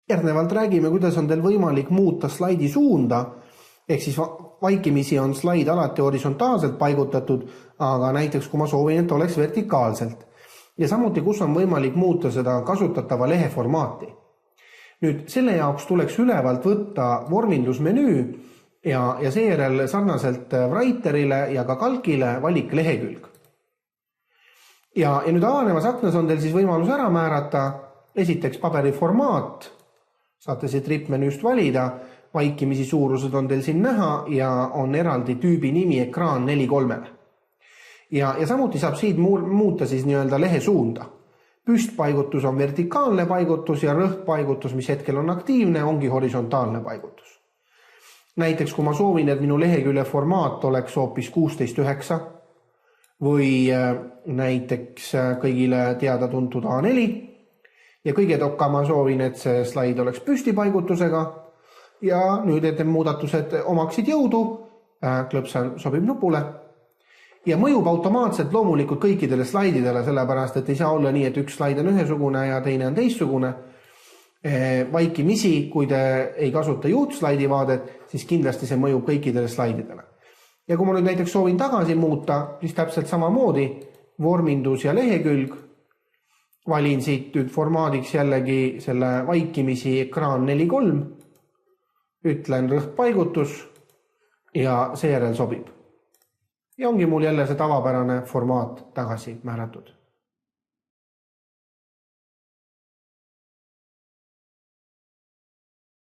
Järgnevalt räägime, kuidas on teil võimalik muuta slaidi suunda, ehk siis vaikimisi on slaid alati horisontaalselt paigutatud, aga näiteks kui ma soovin, et oleks vertikaalselt. Ja samuti, kus on võimalik muuta seda kasutatava lehe formaati. Nüüd selle jaoks tuleks ülevalt võtta vormindusmenüü ja seejärel sarnaselt Writerile ja ka Calcile valik lehekülg. Ja nüüd avanevas aknas on teil siis võimalus ära määrata esiteks paberi formaat, saate siit rippmenüüst valida, vaikimisi suurused on teil siin näha ja on eraldi tüübi nimi ekraan 4:3. Ja samuti saab siit muuta siis nii-öelda lehe suunda. Püstpaigutus on vertikaalne paigutus ja rõhkpaigutus, mis hetkel on aktiivne, ongi horisontaalne paigutus. Näiteks kui ma soovin, et minu lehekülje formaat oleks hoopis 16:9 või näiteks kõigile teada-tuntud A4 ja kõige tokka ma soovin, et see slaid oleks püstipaigutusega ja nüüd, et need muudatused omaksid jõudu, klõpsan sobib nupule ja mõjub automaatselt loomulikult kõikidele slaididele, sellepärast, et ei saa olla nii, et üks slaid on ühesugune ja teine on teistsugune. Vaikimisi, kui te ei kasuta juhtslaidi vaadet, siis kindlasti see mõjub kõikidele slaididele. Ja kui ma nüüd näiteks soovin tagasi muuta, siis täpselt samamoodi vormindus ja lehekülg. Valin siit nüüd formaadiks jällegi selle vaikimisi ekraan 4:3, ütlen rõhkpaigutus ja seejärel sobib. Ja ongi mul jälle see tavapärane formaat tagasi määratud.